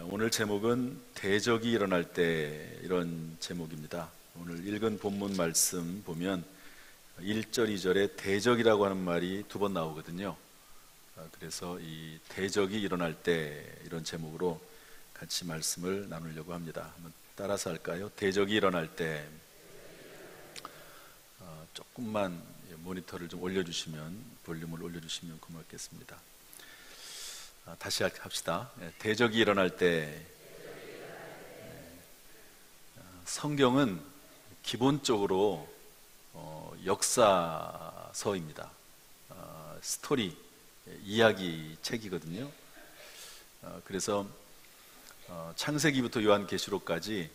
오늘 제목은 대적이 일어날 때, 이런 제목입니다. 오늘 읽은 본문 말씀 보면 1절, 2절에 대적이라고 하는 말이 두 번 나오거든요. 그래서 이 대적이 일어날 때, 이런 제목으로 같이 말씀을 나누려고 합니다. 한번 따라서 할까요? 대적이 일어날 때. 조금만 모니터를 좀 올려주시면, 볼륨을 올려주시면 고맙겠습니다. 다시 합시다. 대적이 일어날 때. 성경은 기본적으로 역사서입니다. 스토리, 이야기 책이거든요. 그래서 창세기부터 요한계시록까지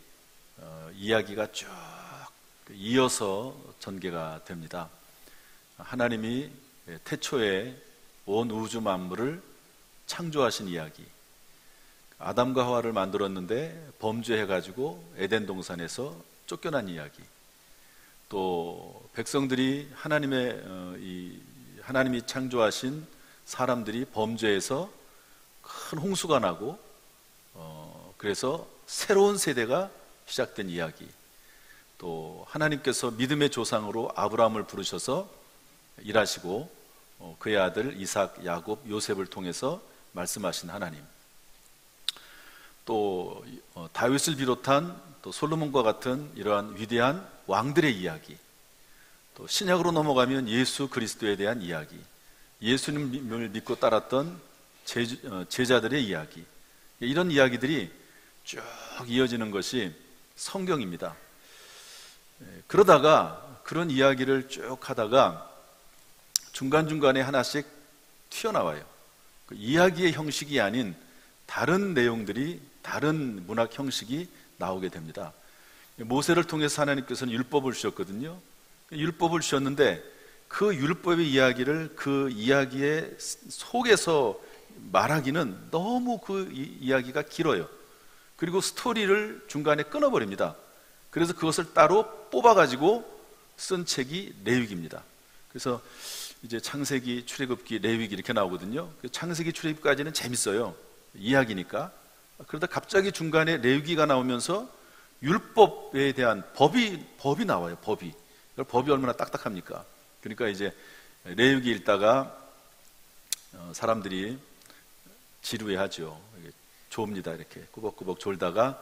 이야기가 쭉 이어서 전개가 됩니다. 하나님이 태초에 온 우주 만물을 창조하신 이야기, 아담과 하와를 만들었는데 범죄해가지고 에덴 동산에서 쫓겨난 이야기, 또 백성들이 하나님이 창조하신 사람들이 범죄해서 큰 홍수가 나고 그래서 새로운 세대가 시작된 이야기, 또 하나님께서 믿음의 조상으로 아브라함을 부르셔서 일하시고 그의 아들 이삭, 야곱, 요셉을 통해서 말씀하신 하나님, 또 다윗을 비롯한 또 솔로몬과 같은 이러한 위대한 왕들의 이야기, 또 신약으로 넘어가면 예수 그리스도에 대한 이야기, 예수님을 믿고 따랐던 제자들의 이야기, 이런 이야기들이 쭉 이어지는 것이 성경입니다. 그러다가 그런 이야기를 쭉 하다가 중간중간에 하나씩 튀어나와요. 그 이야기의 형식이 아닌 다른 내용들이, 다른 문학 형식이 나오게 됩니다. 모세를 통해서 하나님께서는 율법을 주셨거든요. 율법을 주셨는데 그 율법의 이야기를 그 이야기의 속에서 말하기는 너무 그 이야기가 길어요. 그리고 스토리를 중간에 끊어버립니다. 그래서 그것을 따로 뽑아가지고 쓴 책이 레위기입니다. 그래서 이제 창세기, 출애굽기, 레위기 이렇게 나오거든요. 창세기, 출애굽기까지는 재밌어요. 이야기니까. 그러다 갑자기 중간에 레위기가 나오면서 율법에 대한 법이 나와요. 법이 얼마나 딱딱합니까? 그러니까 이제 레위기 읽다가 사람들이 지루해하죠. 졸립니다. 이렇게 꾸벅꾸벅 졸다가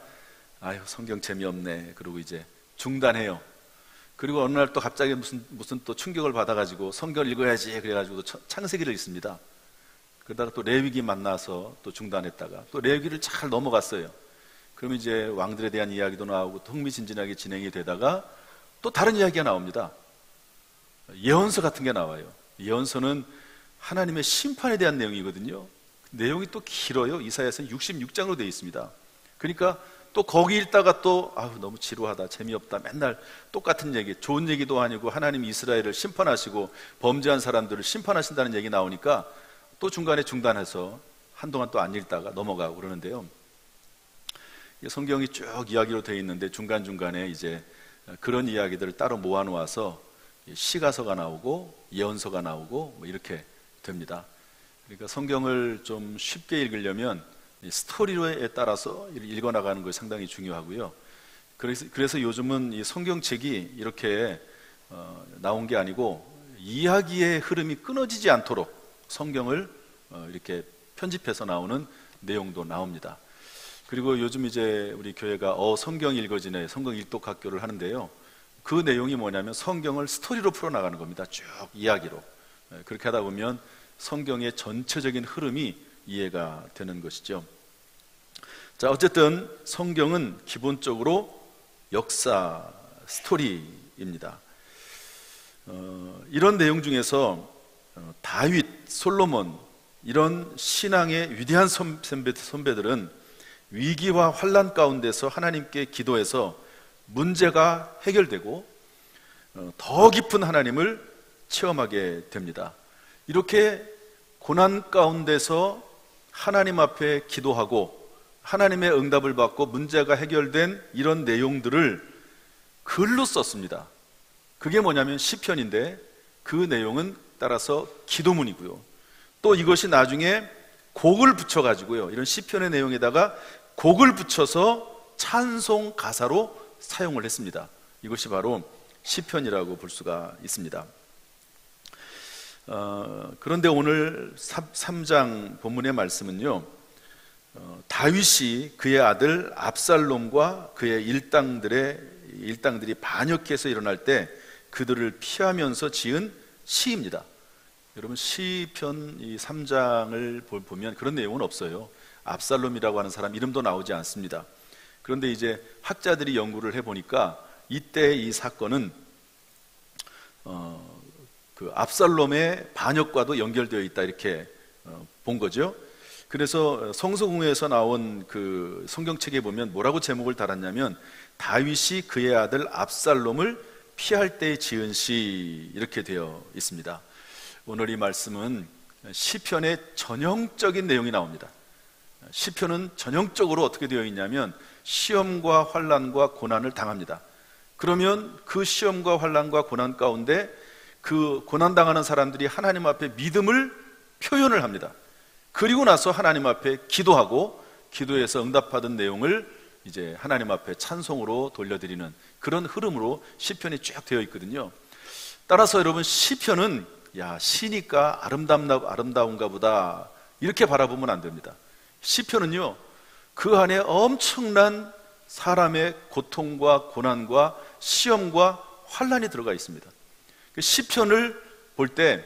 아유, 성경 재미없네. 그러고 이제 중단해요. 그리고 어느 날 또 갑자기 무슨 또 충격을 받아가지고 성경을 읽어야지 그래가지고 창세기를 읽습니다. 그러다가 또 레위기 만나서 또 중단했다가 또 레위기를 잘 넘어갔어요. 그러면 이제 왕들에 대한 이야기도 나오고 또 흥미진진하게 진행이 되다가 또 다른 이야기가 나옵니다. 예언서 같은 게 나와요. 예언서는 하나님의 심판에 대한 내용이거든요. 내용이 또 길어요. 이사야서는 66장으로 되어 있습니다. 그러니까 또 거기 읽다가 또 너무 지루하다, 재미없다, 맨날 똑같은 얘기, 좋은 얘기도 아니고 하나님이 이스라엘을 심판하시고 범죄한 사람들을 심판하신다는 얘기 나오니까 또 중간에 중단해서 한동안 또 안 읽다가 넘어가고 그러는데요. 성경이 쭉 이야기로 되어 있는데 중간중간에 이제 그런 이야기들을 따로 모아놓아서 시가서가 나오고 예언서가 나오고 뭐 이렇게 됩니다. 그러니까 성경을 좀 쉽게 읽으려면 스토리에 따라서 읽어나가는 것이 상당히 중요하고요. 그래서 요즘은 이 성경책이 이렇게 나온 게 아니고 이야기의 흐름이 끊어지지 않도록 성경을 이렇게 편집해서 나오는 내용도 나옵니다. 그리고 요즘 이제 우리 교회가 성경 읽어지네, 성경 일독 학교를 하는데요. 그 내용이 뭐냐면 성경을 스토리로 풀어나가는 겁니다. 쭉 이야기로. 그렇게 하다 보면 성경의 전체적인 흐름이 이해가 되는 것이죠. 자, 어쨌든 성경은 기본적으로 역사 스토리입니다. 이런 내용 중에서 다윗, 솔로몬 이런 신앙의 위대한 선배들은 위기와 환난 가운데서 하나님께 기도해서 문제가 해결되고 더 깊은 하나님을 체험하게 됩니다. 이렇게 고난 가운데서 하나님 앞에 기도하고 하나님의 응답을 받고 문제가 해결된 이런 내용들을 글로 썼습니다. 그게 뭐냐면 시편인데 그 내용은 따라서 기도문이고요. 또 이것이 나중에 곡을 붙여가지고요, 이런 시편의 내용에다가 곡을 붙여서 찬송 가사로 사용을 했습니다. 이것이 바로 시편이라고 볼 수가 있습니다. 그런데 오늘 3장 본문의 말씀은요, 다윗이 그의 아들 압살롬과 그의 일당들이 반역해서 일어날 때 그들을 피하면서 지은 시입니다. 여러분, 시편 이 3장을 보면 그런 내용은 없어요. 압살롬이라고 하는 사람 이름도 나오지 않습니다. 그런데 이제 학자들이 연구를 해보니까 이때 이 사건은 그 압살롬의 반역과도 연결되어 있다, 이렇게 본 거죠. 그래서 성서공회에서 나온 그 성경책에 보면 뭐라고 제목을 달았냐면, 다윗이 그의 아들 압살롬을 피할 때 지은 시, 이렇게 되어 있습니다. 오늘 이 말씀은 시편의 전형적인 내용이 나옵니다. 시편은 전형적으로 어떻게 되어 있냐면 시험과 환난과 고난을 당합니다. 그러면 그 시험과 환난과 고난 가운데 그 고난당하는 사람들이 하나님 앞에 믿음을 표현을 합니다. 그리고 나서 하나님 앞에 기도하고, 기도해서 응답받은 내용을 이제 하나님 앞에 찬송으로 돌려드리는 그런 흐름으로 시편이 쭉 되어 있거든요. 따라서 여러분, 시편은 야, 시니까 아름다운가 보다 이렇게 바라보면 안 됩니다. 시편은요, 그 안에 엄청난 사람의 고통과 고난과 시험과 환난이 들어가 있습니다. 시편을 볼 때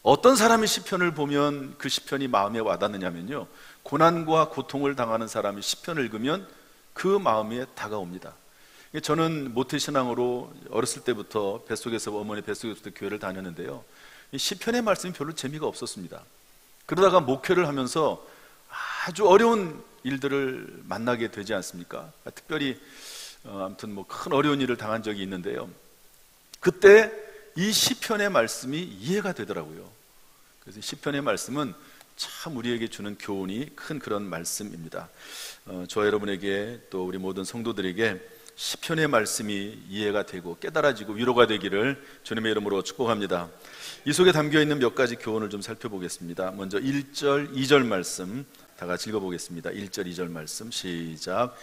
어떤 사람이 시편을 보면 그 시편이 마음에 와닿느냐면요, 고난과 고통을 당하는 사람이 시편을 읽으면 그 마음에 다가옵니다. 저는 모태신앙으로 어렸을 때부터 어머니 뱃속에서부터 교회를 다녔는데요, 이 시편의 말씀이 별로 재미가 없었습니다. 그러다가 목회를 하면서 아주 어려운 일들을 만나게 되지 않습니까? 특별히 아무튼 뭐 큰 어려운 일을 당한 적이 있는데요, 그때 이 시편의 말씀이 이해가 되더라고요. 그래서 시편의 말씀은 참 우리에게 주는 교훈이 큰 그런 말씀입니다. 저 여러분에게 또 우리 모든 성도들에게 시편의 말씀이 이해가 되고 깨달아지고 위로가 되기를 주님의 이름으로 축복합니다. 이 속에 담겨있는 몇 가지 교훈을 좀 살펴보겠습니다. 먼저 1절, 2절 말씀 다 같이 읽어보겠습니다. 1절, 2절 말씀 시작.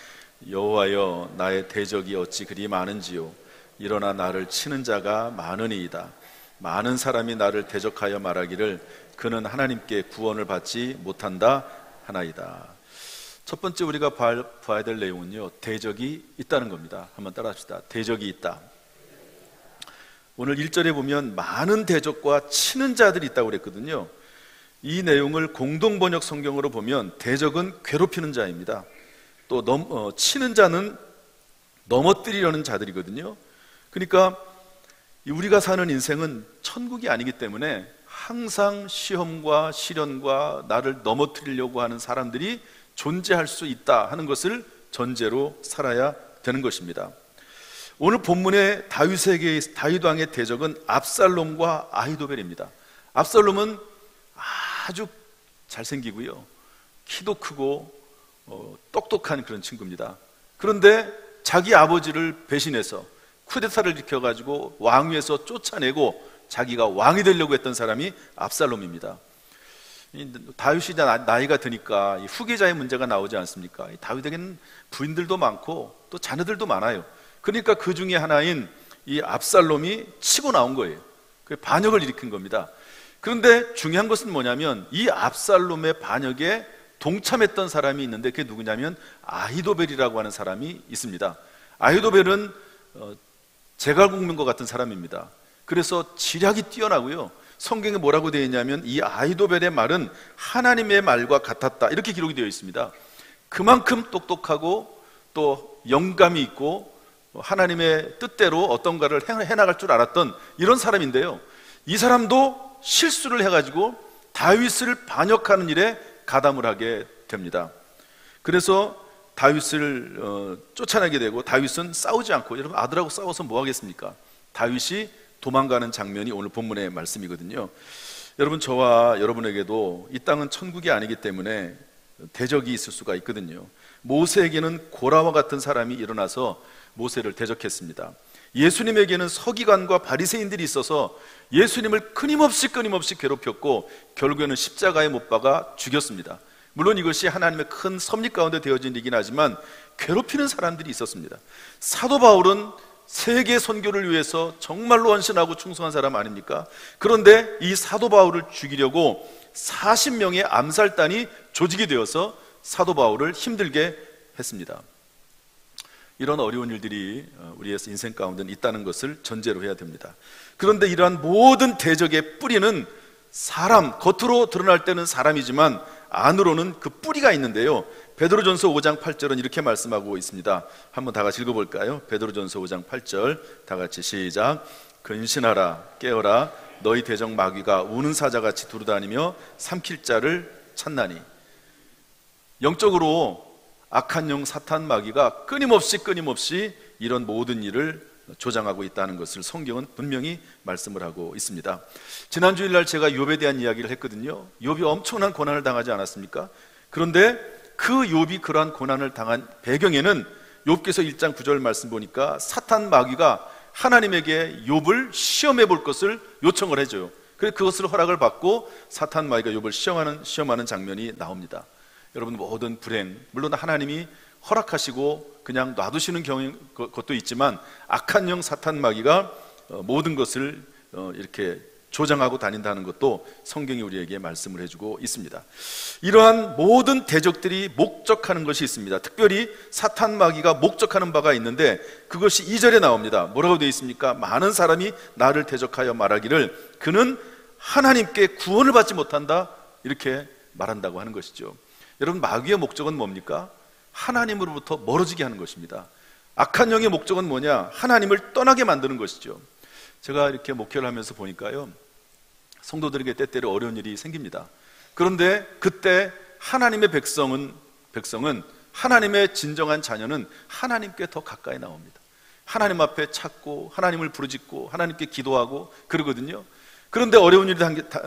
여호와여, 나의 대적이 어찌 그리 많은지요. 일어나 나를 치는 자가 많으니이다. 많은 사람이 나를 대적하여 말하기를 그는 하나님께 구원을 받지 못한다 하나이다. 첫 번째 우리가 봐야 될 내용은요, 대적이 있다는 겁니다. 한번 따라 합시다. 대적이 있다. 오늘 1절에 보면 많은 대적과 치는 자들이 있다고 그랬거든요. 이 내용을 공동번역 성경으로 보면 대적은 괴롭히는 자입니다. 또 치는 자는 넘어뜨리려는 자들이거든요. 그러니까 우리가 사는 인생은 천국이 아니기 때문에 항상 시험과 시련과 나를 넘어뜨리려고 하는 사람들이 존재할 수 있다 하는 것을 전제로 살아야 되는 것입니다. 오늘 본문의 다윗 왕의 대적은 압살롬과 아히도벨입니다. 압살롬은 아주 잘생기고요, 키도 크고 똑똑한 그런 친구입니다. 그런데 자기 아버지를 배신해서 쿠데타를 일으켜가지고 왕위에서 쫓아내고 자기가 왕이 되려고 했던 사람이 압살롬입니다. 다윗이 나이가 드니까 후계자의 문제가 나오지 않습니까? 다윗에게는 부인들도 많고 또 자녀들도 많아요. 그러니까 그 중에 하나인 이 압살롬이 치고 나온 거예요. 반역을 일으킨 겁니다. 그런데 중요한 것은 뭐냐면 이 압살롬의 반역에 동참했던 사람이 있는데 그게 누구냐면 아히도벨이라고 하는 사람이 있습니다. 아히도벨은 제갈공명과 같은 사람입니다. 그래서 지략이 뛰어나고요, 성경에 뭐라고 되어 있냐면 이 아히도벨의 말은 하나님의 말과 같았다, 이렇게 기록이 되어 있습니다. 그만큼 똑똑하고 또 영감이 있고 하나님의 뜻대로 어떤가를 해나갈 줄 알았던 이런 사람인데요, 이 사람도 실수를 해가지고 다윗을 반역하는 일에 가담을 하게 됩니다. 그래서 다윗을 쫓아내게 되고, 다윗은 싸우지 않고, 여러분 아들하고 싸워서 뭐 하겠습니까? 다윗이 도망가는 장면이 오늘 본문의 말씀이거든요. 여러분, 저와 여러분에게도 이 땅은 천국이 아니기 때문에 대적이 있을 수가 있거든요. 모세에게는 고라와 같은 사람이 일어나서 모세를 대적했습니다. 예수님에게는 서기관과 바리새인들이 있어서 예수님을 끊임없이 괴롭혔고 결국에는 십자가에 못 박아 죽였습니다. 물론 이것이 하나님의 큰 섭리 가운데 되어진 일이긴 하지만 괴롭히는 사람들이 있었습니다. 사도 바울은 세계 선교를 위해서 정말로 헌신하고 충성한 사람 아닙니까? 그런데 이 사도 바울을 죽이려고 40명의 암살단이 조직이 되어서 사도 바울을 힘들게 했습니다. 이런 어려운 일들이 우리의 인생 가운데 있다는 것을 전제로 해야 됩니다. 그런데 이러한 모든 대적의 뿌리는 사람, 겉으로 드러날 때는 사람이지만 안으로는 그 뿌리가 있는데요, 베드로전서 5장 8절은 이렇게 말씀하고 있습니다. 한번 다 같이 읽어볼까요? 베드로전서 5장 8절 다 같이 시작. 근신하라, 깨어라, 너희 대적 마귀가 우는 사자같이 두루다니며 삼킬 자를 찾나니. 영적으로 악한 영 사탄 마귀가 끊임없이 이런 모든 일을 조장하고 있다는 것을 성경은 분명히 말씀을 하고 있습니다. 지난 주일날 제가 욥에 대한 이야기를 했거든요. 욥이 엄청난 고난을 당하지 않았습니까? 그런데 그 욥이 그러한 고난을 당한 배경에는 욥기서 1장 9절 말씀 보니까 사탄 마귀가 하나님에게 욥을 시험해 볼 것을 요청을 해줘요. 그래서 그것을 허락을 받고 사탄 마귀가 욥을 시험하는 장면이 나옵니다. 여러분, 모든 불행, 물론 하나님이 허락하시고 그냥 놔두시는 것도 있지만 악한 영 사탄 마귀가 모든 것을 이렇게 조장하고 다닌다는 것도 성경이 우리에게 말씀을 해주고 있습니다. 이러한 모든 대적들이 목적하는 것이 있습니다. 특별히 사탄 마귀가 목적하는 바가 있는데 그것이 2절에 나옵니다. 뭐라고 되어 있습니까? 많은 사람이 나를 대적하여 말하기를 그는 하나님께 구원을 받지 못한다, 이렇게 말한다고 하는 것이죠. 여러분, 마귀의 목적은 뭡니까? 하나님으로부터 멀어지게 하는 것입니다. 악한 영의 목적은 뭐냐? 하나님을 떠나게 만드는 것이죠. 제가 이렇게 목회를 하면서 보니까요, 성도들에게 때때로 어려운 일이 생깁니다. 그런데 그때 하나님의 백성은 하나님의 진정한 자녀는 하나님께 더 가까이 나옵니다. 하나님 앞에 찾고 하나님을 부르짖고 하나님께 기도하고 그러거든요. 그런데 어려운 일이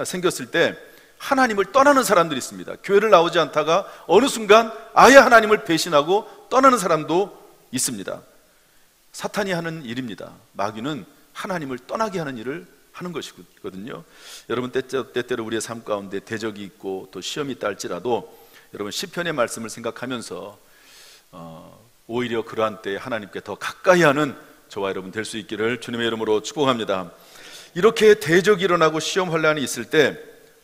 생겼을 때 하나님을 떠나는 사람들이 있습니다. 교회를 나오지 않다가 어느 순간 아예 하나님을 배신하고 떠나는 사람도 있습니다. 사탄이 하는 일입니다. 마귀는 하나님을 떠나게 하는 일을 하는 것이거든요. 여러분, 때때로 우리의 삶 가운데 대적이 있고 또 시험이 있다 할지라도 여러분, 시편의 말씀을 생각하면서 오히려 그러한 때에 하나님께 더 가까이 하는 저와 여러분 될 수 있기를 주님의 이름으로 축복합니다. 이렇게 대적이 일어나고 시험 환난이 있을 때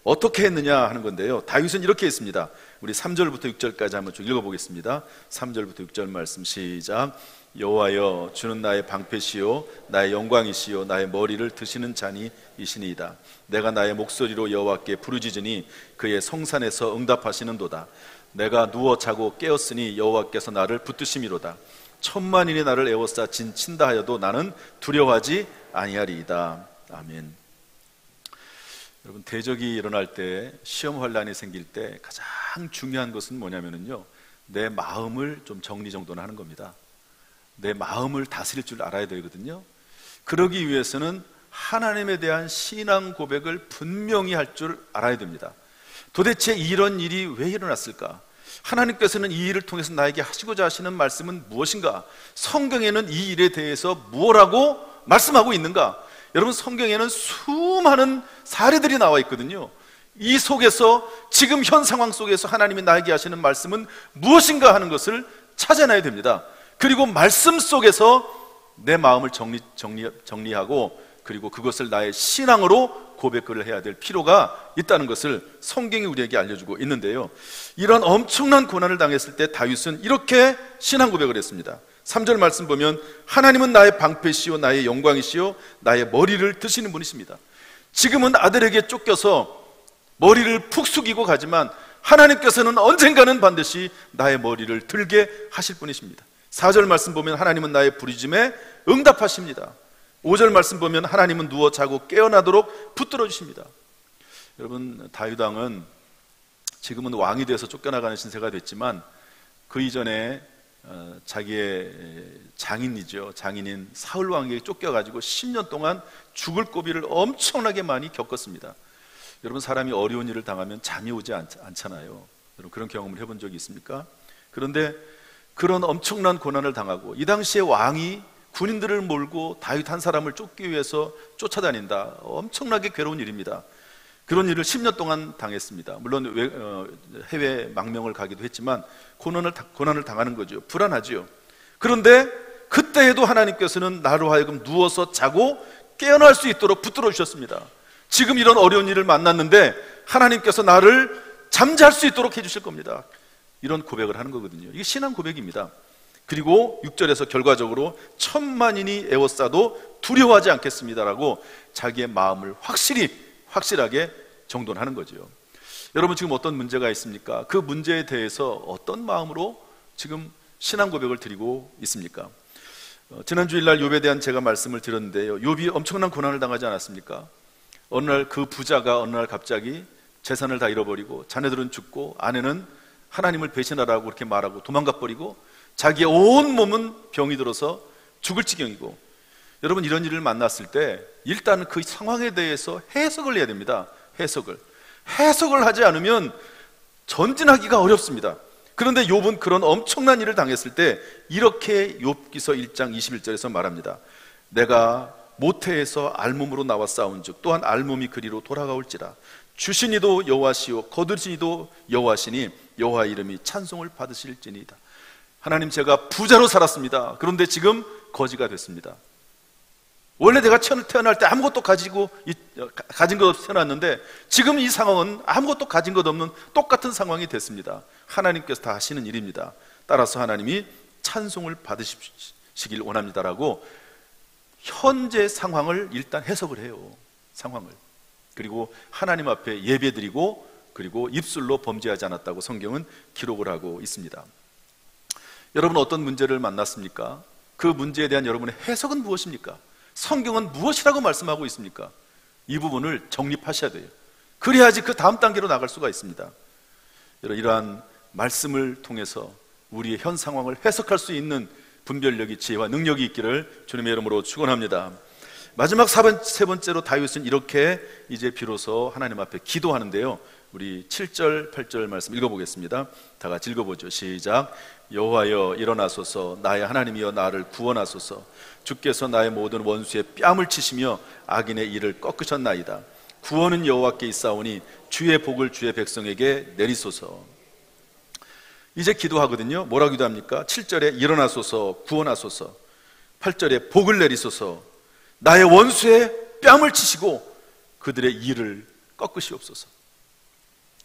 어떻게 했느냐 하는 건데요, 다윗은 이렇게 했습니다. 우리 3절부터 6절까지 한번 쭉 읽어보겠습니다. 3절부터 6절 말씀 시작. 여호와여, 주는 나의 방패시요 나의 영광이시요 나의 머리를 드시는 자니이시니이다. 내가 나의 목소리로 여호와께 부르짖으니 그의 성산에서 응답하시는도다. 내가 누워 자고 깨었으니 여호와께서 나를 붙드심이로다. 천만인이 나를 에워싸 진친다 하여도 나는 두려워하지 아니하리이다. 아멘. 여러분, 대적이 일어날 때, 시험 환난이 생길 때 가장 중요한 것은 뭐냐면요, 내 마음을 좀 정리정돈하는 겁니다. 내 마음을 다스릴 줄 알아야 되거든요. 그러기 위해서는 하나님에 대한 신앙 고백을 분명히 할 줄 알아야 됩니다. 도대체 이런 일이 왜 일어났을까? 하나님께서는 이 일을 통해서 나에게 하시고자 하시는 말씀은 무엇인가? 성경에는 이 일에 대해서 무엇라고 말씀하고 있는가? 여러분, 성경에는 수많은 사례들이 나와 있거든요. 이 속에서, 지금 현 상황 속에서 하나님이 나에게 하시는 말씀은 무엇인가 하는 것을 찾아내야 됩니다. 그리고 말씀 속에서 내 마음을 정리하고 그리고 그것을 나의 신앙으로 고백을 해야 될 필요가 있다는 것을 성경이 우리에게 알려주고 있는데요, 이런 엄청난 고난을 당했을 때 다윗은 이렇게 신앙 고백을 했습니다. 3절 말씀 보면 하나님은 나의 방패시요 나의 영광이시요 나의 머리를 드시는 분이십니다. 지금은 아들에게 쫓겨서 머리를 푹 숙이고 가지만 하나님께서는 언젠가는 반드시 나의 머리를 들게 하실 분이십니다. 4절 말씀 보면 하나님은 나의 부르짖음에 응답하십니다. 5절 말씀 보면 하나님은 누워 자고 깨어나도록 붙들어 주십니다. 여러분, 다윗 왕은 지금은 왕이 돼서 쫓겨나가는 신세가 됐지만 그 이전에 자기의 장인인 사울 왕에게 쫓겨가지고 10년 동안 죽을 고비를 엄청나게 많이 겪었습니다. 여러분, 사람이 어려운 일을 당하면 잠이 오지 않잖아요. 여러분, 그런 경험을 해본 적이 있습니까? 그런데 그런 엄청난 고난을 당하고 이 당시에 왕이 군인들을 몰고 다윗 한 사람을 쫓기 위해서 쫓아다닌다. 엄청나게 괴로운 일입니다. 그런 일을 10년 동안 당했습니다. 물론 해외 망명을 가기도 했지만 고난을 당하는 거죠. 불안하죠. 그런데 그때에도 하나님께서는 나로 하여금 누워서 자고 깨어날 수 있도록 붙들어 주셨습니다. 지금 이런 어려운 일을 만났는데 하나님께서 나를 잠잘 수 있도록 해주실 겁니다. 이런 고백을 하는 거거든요. 이게 신앙 고백입니다. 그리고 6절에서 결과적으로 1000만인이 애워싸도 두려워하지 않겠습니다라고 자기의 마음을 확실하게 정돈하는 거죠. 여러분, 지금 어떤 문제가 있습니까? 그 문제에 대해서 어떤 마음으로 지금 신앙 고백을 드리고 있습니까? 지난 주일날 욥에 대한 제가 말씀을 드렸는데요, 욥이 엄청난 고난을 당하지 않았습니까? 어느 날 그 부자가 갑자기 재산을 다 잃어버리고 자녀들은 죽고 아내는 하나님을 배신하라고 그렇게 말하고 도망가 버리고 자기의 온 몸은 병이 들어서 죽을 지경이고, 여러분, 이런 일을 만났을 때 일단 그 상황에 대해서 해석을 해야 됩니다. 해석을 하지 않으면 전진하기가 어렵습니다. 그런데 욥은 그런 엄청난 일을 당했을 때 이렇게 욥기서 1장 21절에서 말합니다. 내가 모태에서 알몸으로 나와 싸운즉 또한 알몸이 그리로 돌아가올지라. 주신 이도 여호와시오 거두신 이도 여호와시니 여호와 이름이 찬송을 받으실지니이다. 하나님, 제가 부자로 살았습니다. 그런데 지금 거지가 됐습니다. 원래 내가 태어날 때 아무것도 가진 것 없이 태어났는데 지금 이 상황은 아무것도 가진 것 없는 똑같은 상황이 됐습니다. 하나님께서 다 하시는 일입니다. 따라서 하나님이 찬송을 받으시길 원합니다라고 현재 상황을 일단 해석을 해요. 상황을. 그리고 하나님 앞에 예배드리고 그리고 입술로 범죄하지 않았다고 성경은 기록을 하고 있습니다. 여러분, 어떤 문제를 만났습니까? 그 문제에 대한 여러분의 해석은 무엇입니까? 성경은 무엇이라고 말씀하고 있습니까? 이 부분을 정립하셔야 돼요. 그래야지 그 다음 단계로 나갈 수가 있습니다. 이러한 말씀을 통해서 우리의 현 상황을 해석할 수 있는 분별력이, 지혜와 능력이 있기를 주님의 이름으로 축원합니다. 마지막 세 번째로 다윗은 이렇게 이제 비로소 하나님 앞에 기도하는데요, 우리 7절 8절 말씀 읽어보겠습니다. 다 같이 읽어보죠. 시작. 여호와여 일어나소서, 나의 하나님이여 나를 구원하소서. 주께서 나의 모든 원수의 뺨을 치시며 악인의 일을 꺾으셨나이다. 구원은 여호와께 있사오니 주의 복을 주의 백성에게 내리소서. 이제 기도하거든요. 뭐라 기도합니까? 7절에 일어나소서, 구원하소서. 8절에 복을 내리소서. 나의 원수의 뺨을 치시고 그들의 일을 꺾으시옵소서.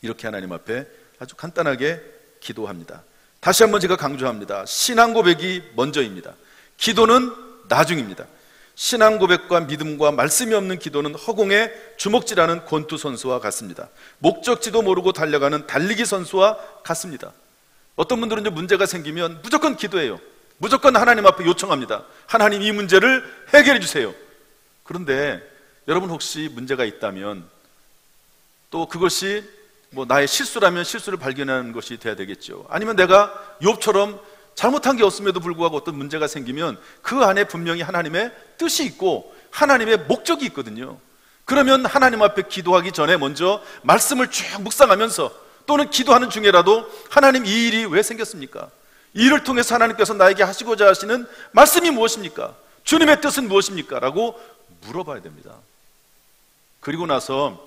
이렇게 하나님 앞에 아주 간단하게 기도합니다. 다시 한번 제가 강조합니다. 신앙 고백이 먼저입니다. 기도는 나중입니다. 신앙 고백과 믿음과 말씀이 없는 기도는 허공에 주먹질하는 권투 선수와 같습니다. 목적지도 모르고 달려가는 달리기 선수와 같습니다. 어떤 분들은 이제 문제가 생기면 무조건 기도해요. 무조건 하나님 앞에 요청합니다. 하나님, 이 문제를 해결해 주세요. 그런데 여러분, 혹시 문제가 있다면 또 그것이 나의 실수라면 실수를 발견하는 것이 돼야 되겠죠. 아니면 내가 욥처럼 잘못한 게 없음에도 불구하고 어떤 문제가 생기면 그 안에 분명히 하나님의 뜻이 있고 하나님의 목적이 있거든요. 그러면 하나님 앞에 기도하기 전에 먼저 말씀을 쭉 묵상하면서, 또는 기도하는 중에라도 하나님, 이 일이 왜 생겼습니까? 이 일을 통해서 하나님께서 나에게 하시고자 하시는 말씀이 무엇입니까? 주님의 뜻은 무엇입니까? 라고 물어봐야 됩니다. 그리고 나서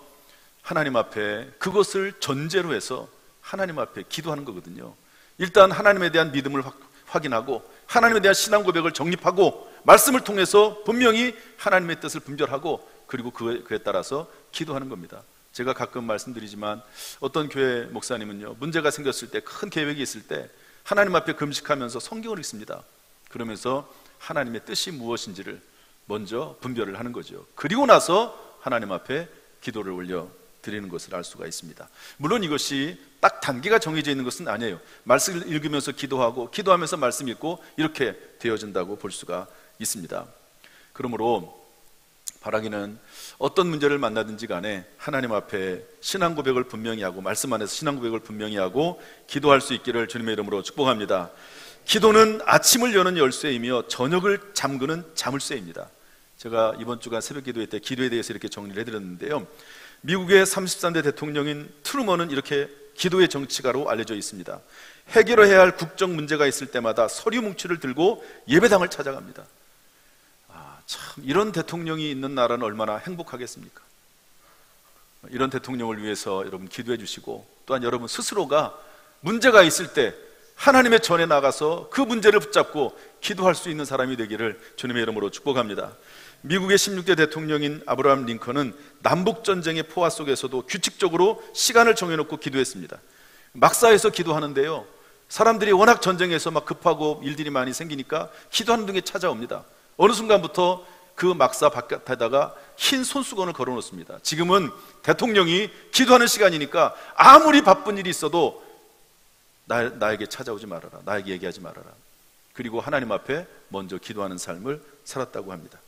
하나님 앞에 그것을 전제로 해서 하나님 앞에 기도하는 거거든요. 일단 하나님에 대한 믿음을 확인하고 하나님에 대한 신앙 고백을 정립하고 말씀을 통해서 분명히 하나님의 뜻을 분별하고 그리고 그에 따라서 기도하는 겁니다. 제가 가끔 말씀드리지만 어떤 교회 목사님은요, 문제가 생겼을 때, 큰 계획이 있을 때 하나님 앞에 금식하면서 성경을 읽습니다. 그러면서 하나님의 뜻이 무엇인지를 먼저 분별을 하는 거죠. 그리고 나서 하나님 앞에 기도를 올려 드리는 것을 알 수가 있습니다. 물론 이것이 딱 단계가 정해져 있는 것은 아니에요. 말씀을 읽으면서 기도하고 기도하면서 말씀 읽고 이렇게 되어진다고 볼 수가 있습니다. 그러므로 바라기는 어떤 문제를 만나든지 간에 하나님 앞에 신앙 고백을 분명히 하고 말씀 안에서 신앙 고백을 분명히 하고 기도할 수 있기를 주님의 이름으로 축복합니다. 기도는 아침을 여는 열쇠이며 저녁을 잠그는 자물쇠입니다. 제가 이번 주간 새벽 기도회 때 기도에 대해서 이렇게 정리를 해드렸는데요, 미국의 33대 대통령인 트루먼은 이렇게 기도의 정치가로 알려져 있습니다. 해결해야 할 국정 문제가 있을 때마다 서류 뭉치를 들고 예배당을 찾아갑니다. 참, 이런 대통령이 있는 나라는 얼마나 행복하겠습니까? 이런 대통령을 위해서 여러분 기도해 주시고, 또한 여러분 스스로가 문제가 있을 때 하나님의 전에 나가서 그 문제를 붙잡고 기도할 수 있는 사람이 되기를 주님의 이름으로 축복합니다. 미국의 16대 대통령인 아브라함 링컨은 남북전쟁의 포화 속에서도 규칙적으로 시간을 정해놓고 기도했습니다. 막사에서 기도하는데요, 사람들이 워낙 전쟁에서 막 급하고 일들이 많이 생기니까 기도하는 중에 찾아옵니다. 어느 순간부터 그 막사 바깥에다가 흰 손수건을 걸어 놓습니다. 지금은 대통령이 기도하는 시간이니까 아무리 바쁜 일이 있어도 나에게 찾아오지 말아라, 나에게 얘기하지 말아라. 그리고 하나님 앞에 먼저 기도하는 삶을 살았다고 합니다.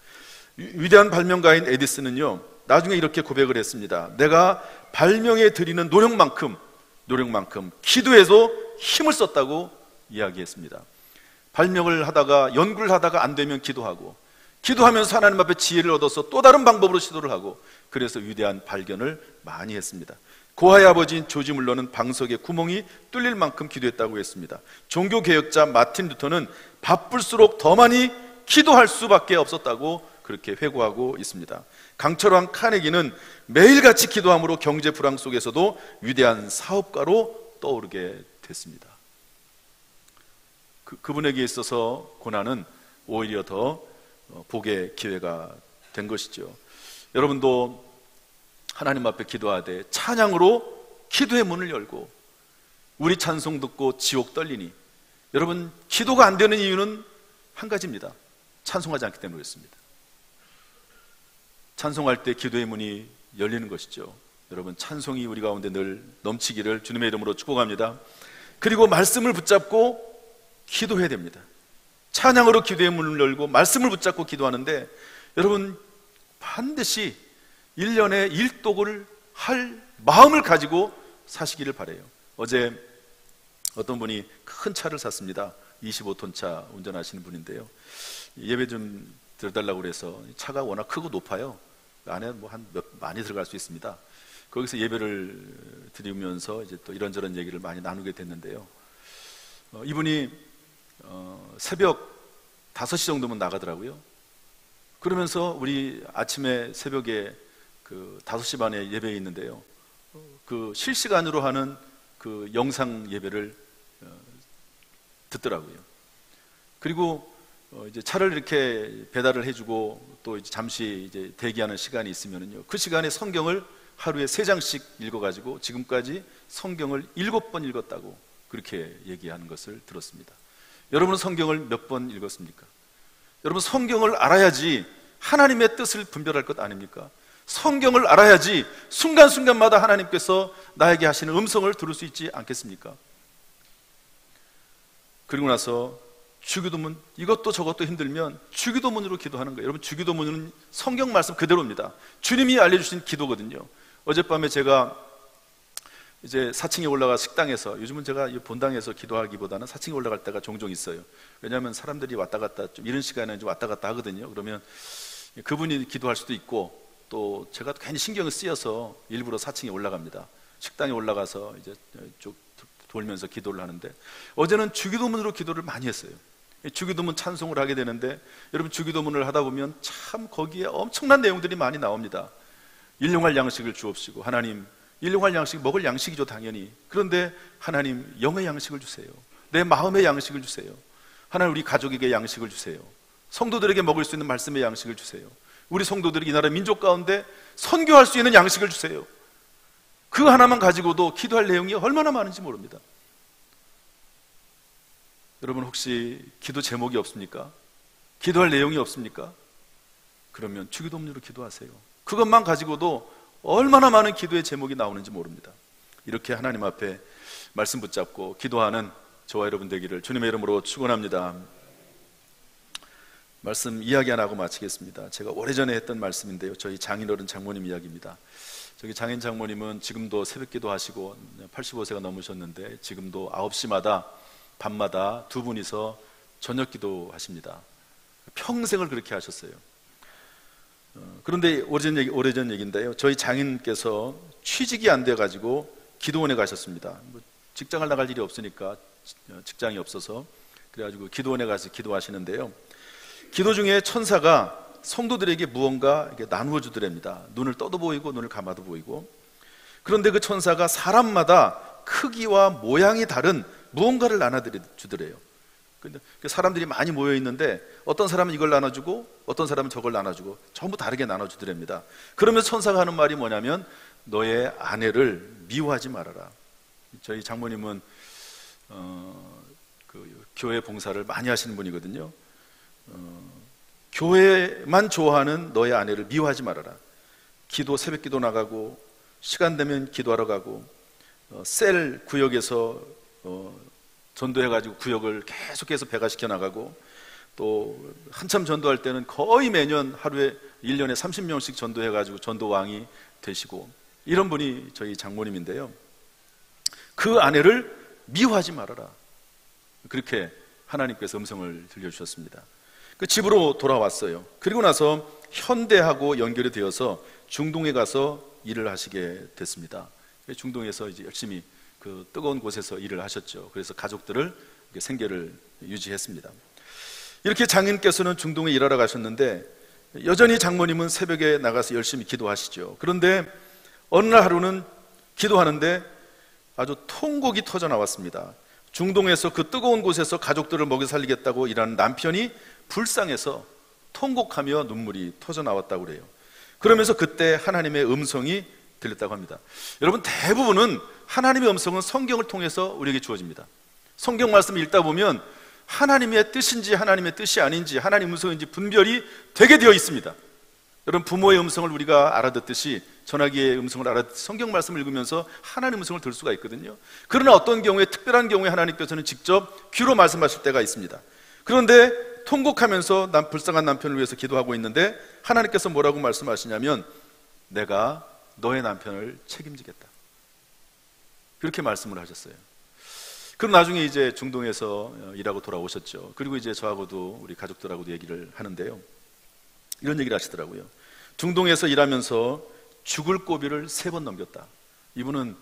위대한 발명가인 에디슨은요, 나중에 이렇게 고백을 했습니다. 내가 발명에 들이는 노력만큼 기도에서 힘을 썼다고 이야기했습니다. 발명을 하다가, 연구를 하다가 안 되면 기도하고, 기도하면서 하나님 앞에 지혜를 얻어서 또 다른 방법으로 시도를 하고, 그래서 위대한 발견을 많이 했습니다. 고아의 아버지인 조지 물러는 방석에 구멍이 뚫릴 만큼 기도했다고 했습니다. 종교개혁자 마틴 루터는 바쁠수록 더 많이 기도할 수밖에 없었다고 그렇게 회고하고 있습니다. 강철왕 카네기는 매일같이 기도함으로 경제 불황 속에서도 위대한 사업가로 떠오르게 됐습니다. 그분에게 있어서 고난은 오히려 더 복의 기회가 된 것이죠. 여러분도 하나님 앞에 기도하되 찬양으로 기도의 문을 열고, 우리 찬송 듣고 지옥 떨리니, 여러분 기도가 안 되는 이유는 한 가지입니다. 찬송하지 않기 때문에 그렇습니다. 찬송할 때 기도의 문이 열리는 것이죠. 여러분 찬송이 우리 가운데 늘 넘치기를 주님의 이름으로 축복합니다. 그리고 말씀을 붙잡고 기도해야 됩니다. 찬양으로 기도의 문을 열고 말씀을 붙잡고 기도하는데, 여러분 반드시 1년에 1독을 할 마음을 가지고 사시기를 바라요. 어제 어떤 분이 큰 차를 샀습니다. 25톤 차 운전하시는 분인데요, 예배 좀 들어달라고 그래서, 차가 워낙 크고 높아요. 안에 뭐 많이 들어갈 수 있습니다. 거기서 예배를 드리면서 이제 또 이런저런 얘기를 많이 나누게 됐는데요, 이분이 새벽 5시 정도면 나가더라고요. 그러면서 우리 아침에 새벽에 그 5시 반에 예배에 있는데요, 그 실시간으로 하는 그 영상 예배를 듣더라고요. 그리고 이제 차를 이렇게 배달을 해주고 또 이제 잠시 이제 대기하는 시간이 있으면은요, 그 시간에 성경을 하루에 3장씩 읽어가지고 지금까지 성경을 7번 읽었다고 그렇게 얘기하는 것을 들었습니다. 여러분은 성경을 몇 번 읽었습니까? 여러분 성경을 알아야지 하나님의 뜻을 분별할 것 아닙니까? 성경을 알아야지 순간순간마다 하나님께서 나에게 하시는 음성을 들을 수 있지 않겠습니까? 그리고 나서 주기도문, 이것도 저것도 힘들면 주기도문으로 기도하는 거예요. 여러분 주기도문은 성경 말씀 그대로입니다. 주님이 알려주신 기도거든요. 어젯밤에 제가 이제 4층에 올라가 식당에서, 요즘은 제가 본당에서 기도하기보다는 4층에 올라갈 때가 종종 있어요. 왜냐하면 사람들이 왔다 갔다 좀 이런 시간에 좀 왔다 갔다 하거든요. 그러면 그분이 기도할 수도 있고, 또 제가 괜히 신경을 쓰여서 일부러 4층에 올라갑니다. 식당에 올라가서 이제 쭉 돌면서 기도를 하는데, 어제는 주기도문으로 기도를 많이 했어요. 주기도문 찬송을 하게 되는데, 여러분 주기도문을 하다 보면 참 거기에 엄청난 내용들이 많이 나옵니다. 일용할 양식을 주옵시고, 하나님 일용할 양식, 먹을 양식이죠 당연히. 그런데 하나님 영의 양식을 주세요. 내 마음의 양식을 주세요. 하나님 우리 가족에게 양식을 주세요. 성도들에게 먹을 수 있는 말씀의 양식을 주세요. 우리 성도들이 이 나라 민족 가운데 선교할 수 있는 양식을 주세요. 그 하나만 가지고도 기도할 내용이 얼마나 많은지 모릅니다. 여러분 혹시 기도 제목이 없습니까? 기도할 내용이 없습니까? 그러면 주기도문으로 기도하세요. 그것만 가지고도 얼마나 많은 기도의 제목이 나오는지 모릅니다. 이렇게 하나님 앞에 말씀 붙잡고 기도하는 저와 여러분 되기를 주님의 이름으로 축원합니다. 말씀 이야기 하나 하고 마치겠습니다. 제가 오래전에 했던 말씀인데요, 저희 장인어른 장모님 이야기입니다. 저기 장인 장모님은 지금도 새벽기도 하시고 85세가 넘으셨는데, 지금도 9시마다 밤마다 두 분이서 저녁기도 하십니다. 평생을 그렇게 하셨어요. 그런데 오래전 얘기인데요, 저희 장인께서 취직이 안 돼가지고 기도원에 가셨습니다. 직장을 나갈 일이 없으니까, 직장이 없어서, 그래가지고 기도원에 가서 기도하시는데요, 기도 중에 천사가 성도들에게 무언가 이렇게 나누어 주더랍니다. 눈을 떠도 보이고 눈을 감아도 보이고. 그런데 그 천사가 사람마다 크기와 모양이 다른 무언가를 나눠주더래요. 근데 사람들이 많이 모여 있는데 어떤 사람은 이걸 나눠주고 어떤 사람은 저걸 나눠주고 전부 다르게 나눠주더랍니다. 그러면서 천사가 하는 말이 뭐냐면 너의 아내를 미워하지 말아라. 저희 장모님은 그 교회 봉사를 많이 하시는 분이거든요. 교회만 좋아하는 너의 아내를 미워하지 말아라. 새벽 기도 나가고 시간 되면 기도하러 가고 셀 구역에서 전도해가지고 구역을 계속해서 배가시켜 나가고 또 한참 전도할 때는 거의 매년 하루에 1년에 30명씩 전도해가지고 전도왕이 되시고 이런 분이 저희 장모님인데요. 그 아내를 미워하지 말아라. 그렇게 하나님께서 음성을 들려주셨습니다. 그 집으로 돌아왔어요. 그리고 나서 현대하고 연결이 되어서 중동에 가서 일을 하시게 됐습니다. 중동에서 이제 열심히 그 뜨거운 곳에서 일을 하셨죠. 그래서 가족들을 생계를 유지했습니다. 이렇게 장인께서는 중동에 일하러 가셨는데 여전히 장모님은 새벽에 나가서 열심히 기도하시죠. 그런데 어느 날 하루는 기도하는데 아주 통곡이 터져 나왔습니다. 중동에서 그 뜨거운 곳에서 가족들을 먹여 살리겠다고 일하는 남편이 불쌍해서 통곡하며 눈물이 터져 나왔다고 그래요. 그러면서 그때 하나님의 음성이 들렸다고 합니다. 여러분, 대부분은 하나님의 음성은 성경을 통해서 우리에게 주어집니다. 성경 말씀을 읽다 보면 하나님의 뜻인지 하나님의 뜻이 아닌지 하나님 음성인지 분별이 되게 되어 있습니다. 여러분, 부모의 음성을 우리가 알아듣듯이 전화기의 음성을 알아듣듯이 성경 말씀을 읽으면서 하나님 음성을 들을 수가 있거든요. 그러나 어떤 경우에, 특별한 경우에 하나님께서는 직접 귀로 말씀하실 때가 있습니다. 그런데 통곡하면서 불쌍한 남편을 위해서 기도하고 있는데 하나님께서 뭐라고 말씀하시냐면 내가 너의 남편을 책임지겠다, 그렇게 말씀을 하셨어요. 그럼 나중에 이제 중동에서 일하고 돌아오셨죠. 그리고 이제 저하고도 우리 가족들하고도 얘기를 하는데요, 이런 얘기를 하시더라고요. 중동에서 일하면서 죽을 고비를 3번 넘겼다. 이분은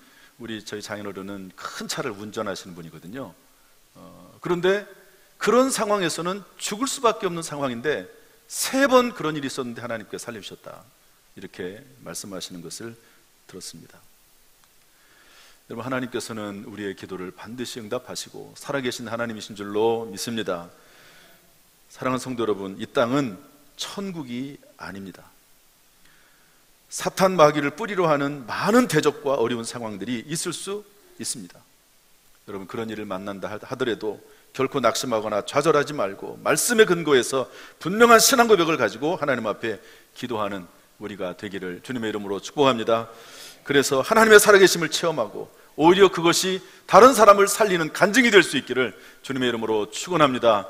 저희 장인어른은 큰 차를 운전하시는 분이거든요. 그런데 그런 상황에서는 죽을 수밖에 없는 상황인데 3번 그런 일이 있었는데 하나님께서 살려주셨다, 이렇게 말씀하시는 것을 들었습니다. 여러분, 하나님께서는 우리의 기도를 반드시 응답하시고 살아계신 하나님이신 줄로 믿습니다. 사랑하는 성도 여러분, 이 땅은 천국이 아닙니다. 사탄 마귀를 뿌리로 하는 많은 대적과 어려운 상황들이 있을 수 있습니다. 여러분, 그런 일을 만난다 하더라도 결코 낙심하거나 좌절하지 말고 말씀에 근거해서 분명한 신앙 고백을 가지고 하나님 앞에 기도하는 우리가 되기를 주님의 이름으로 축복합니다. 그래서 하나님의 살아계심을 체험하고 오히려 그것이 다른 사람을 살리는 간증이 될 수 있기를 주님의 이름으로 축원합니다.